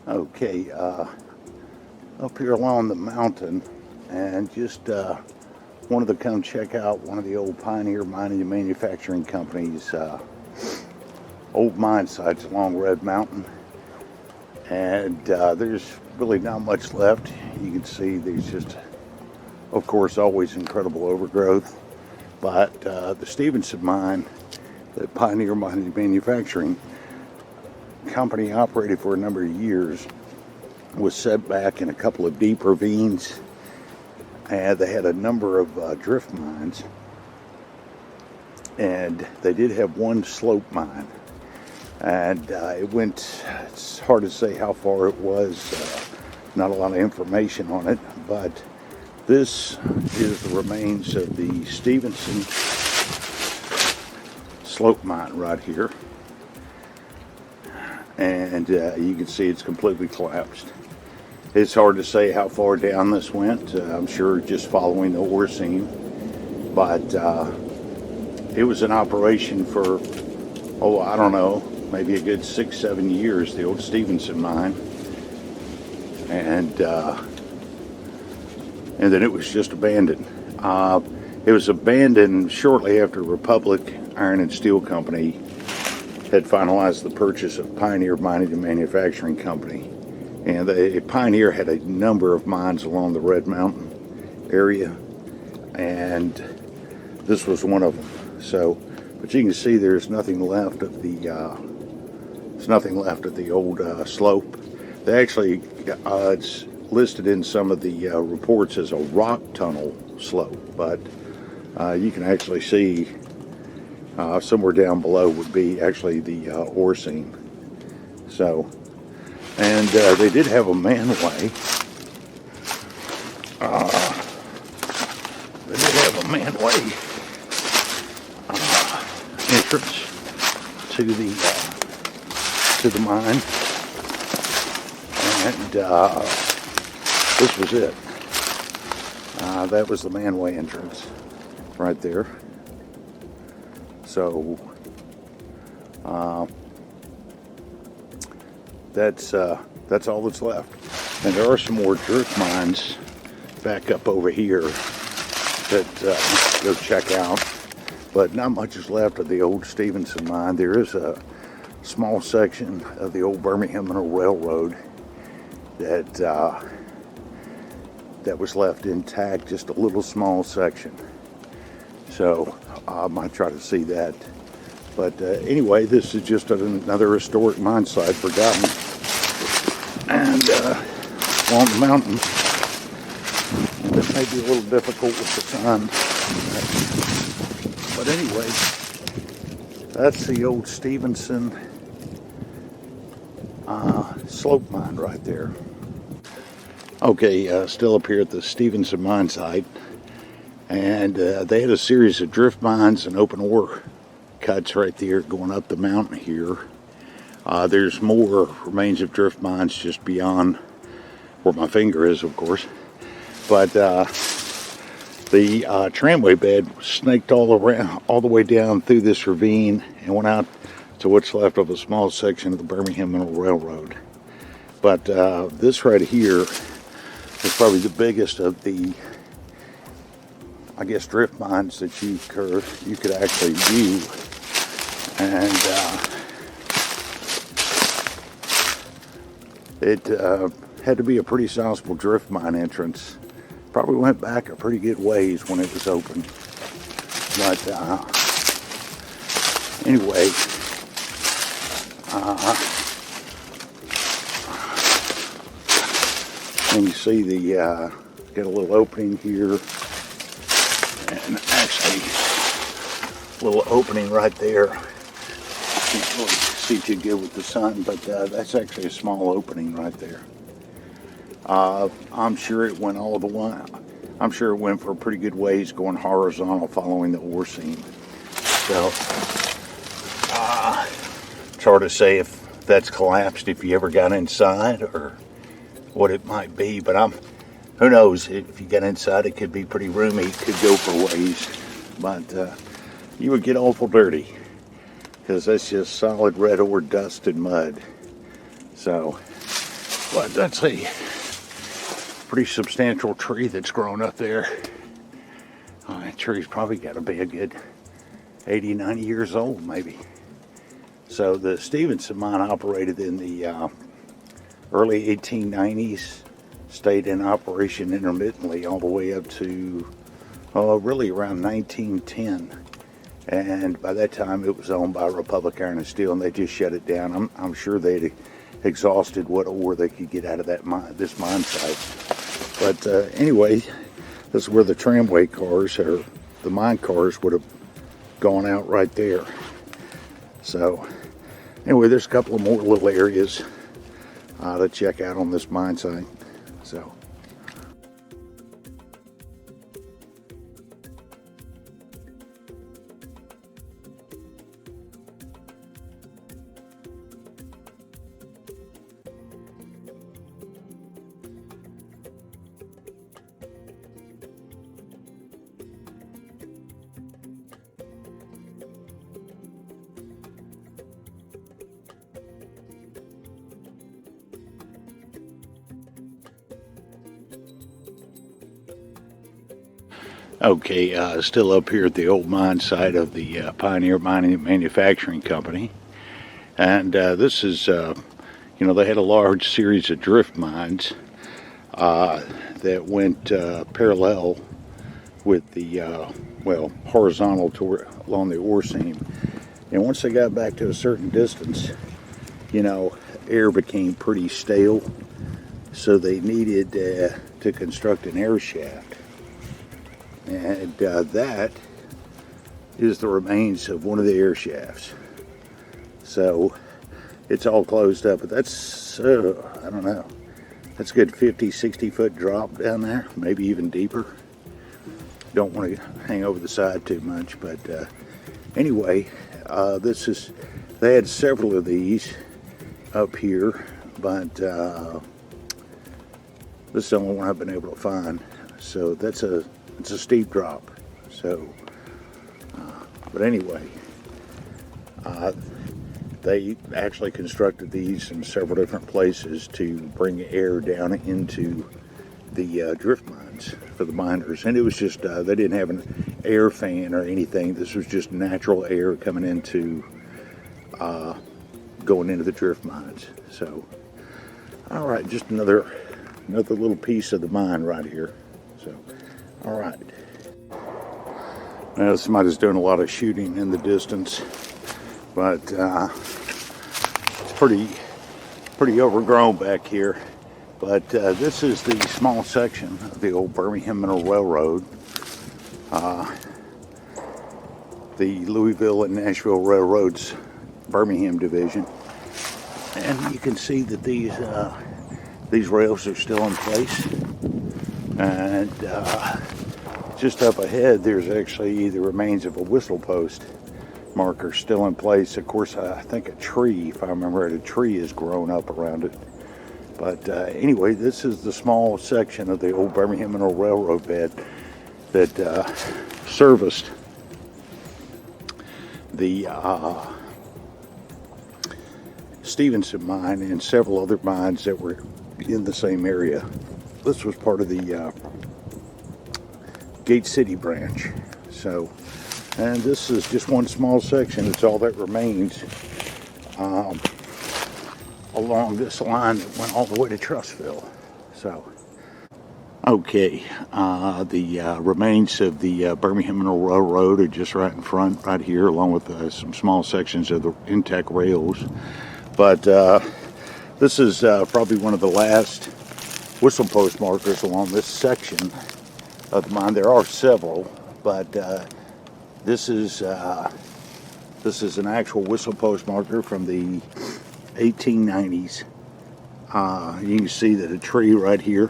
Okay, up here along the mountain, and just wanted to come check out one of the old Pioneer Mining and Manufacturing Company's old mine sites along Red Mountain. And there's really not much left. You can see there's just, of course, always incredible overgrowth. But the Stevenson mine, the Pioneer Mining and Manufacturing Company operated for a number of years, was set back in a couple of deep ravines, and they had a number of drift mines, and they did have one slope mine, and it's hard to say how far it was, not a lot of information on it, but this is the remains of the Stevenson slope mine right here. And you can see it's completely collapsed. It's hard to say how far down this went. I'm sure just following the ore seam. But it was in operation for, I don't know, maybe a good 6-7 years, the old Stevenson mine. And then it was just abandoned. It was abandoned shortly after Republic Iron and Steel Company had finalized the purchase of Pioneer Mining and Manufacturing Company. And Pioneer had a number of mines along the Red Mountain area, and this was one of them. So, but you can see there's nothing left of the old slope. They actually, it's listed in some of the reports as a rock tunnel slope, but you can actually see somewhere down below would be actually the ore seam. So, and they did have a manway. They did have a manway entrance to the mine, and this was it. That was the manway entrance right there. So that's all that's left. And there are some more drift mines back up over here that go check out, but not much is left of the old Stevenson mine. There is a small section of the old Birmingham Railroad that was left intact, just a little small section. So I might try to see that. But anyway, this is just another historic mine site, forgotten. And along the mountain. And it may be a little difficult with the sun. But anyway, that's the old Stevenson slope mine right there. Okay, still up here at the Stevenson mine site. And they had a series of drift mines and open ore cuts right there going up the mountain here. There's more remains of drift mines just beyond where my finger is, of course. But the tramway bed was snaked all the way down through this ravine and went out to what's left of a small section of the Birmingham Railroad. But this right here is probably the biggest of the, I guess, drift mines that you could actually view. And it had to be a pretty sizable drift mine entrance. Probably went back a pretty good ways when it was open. But anyway, and you see the get a little opening here, and actually a little opening right there. Can't really see too good with the sun, but that's actually a small opening right there. I'm sure it went all the way. I'm sure it went for a pretty good ways going horizontal following the ore seam. So it's hard to say if that's collapsed, if you ever got inside, or what it might be. But who knows? If you got inside, it could be pretty roomy. It could go for ways, but you would get awful dirty, because that's just solid red ore dust and mud. So But that's a pretty substantial tree that's grown up there. That tree's probably got to be a good 80, 90 years old, maybe. So the Stevenson mine operated in the early 1890s, stayed in operation intermittently all the way up to really around 1910. And by that time it was owned by Republic Iron and Steel, and they just shut it down. I'm sure they'd exhausted what ore they could get out of that this mine site. But anyway, this is where the tramway cars, or the mine cars, would have gone out right there. So anyway, there's a couple of more little areas to check out on this mine site. So okay, still up here at the old mine site of the Pioneer Mining and Manufacturing Company. And this is, they had a large series of drift mines that went parallel with the, horizontal along the ore seam. And once they got back to a certain distance, air became pretty stale. So they needed to construct an air shaft. And that is the remains of one of the air shafts. So it's all closed up, but that's, I don't know, that's a good 50, 60 foot drop down there, maybe even deeper. Don't want to hang over the side too much, but anyway, they had several of these up here, but this is the only one I've been able to find. So it's a steep drop. So, but anyway, they actually constructed these in several different places to bring air down into the drift mines for the miners. And it was just, they didn't have an air fan or anything. This was just natural air coming into, going into the drift mines. So, all right, just another little piece of the mine right here. So, all right. Now, somebody's doing a lot of shooting in the distance, but it's pretty overgrown back here. But this is the small section of the old Birmingham Mineral Railroad, the Louisville and Nashville Railroad's Birmingham division, and you can see that these rails are still in place. And just up ahead, there's actually the remains of a whistle post marker still in place. Of course, I think a tree, if I remember right, a tree has grown up around it. But anyway, this is the small section of the old Birmingham Mineral Railroad bed that serviced the Stevenson mine and several other mines that were in the same area. This was part of the Gate City branch. So, and this is just one small section. It's all that remains along this line that went all the way to Trussville. So, okay, the remains of the Birmingham Mineral Railroad are just right in front, right here, along with some small sections of the intact rails. But this is probably one of the last whistle post markers along this section of the mine. There are several, but this is an actual whistle post marker from the 1890s. You can see that a tree right here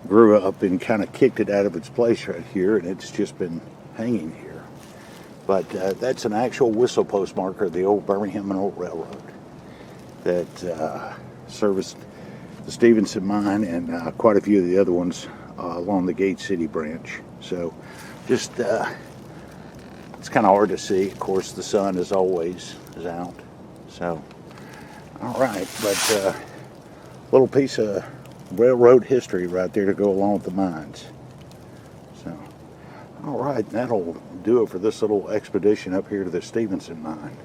grew up and kind of kicked it out of its place right here, and it's just been hanging here. But that's an actual whistle post marker of the old Birmingham Mineral Railroad that serviced the Stevenson mine and quite a few of the other ones along the Gate City branch. So just it's kind of hard to see. Of course, the sun is always out. So all right, but little piece of railroad history right there to go along with the mines. So, all right, that'll do it for this little expedition up here to the Stevenson mine.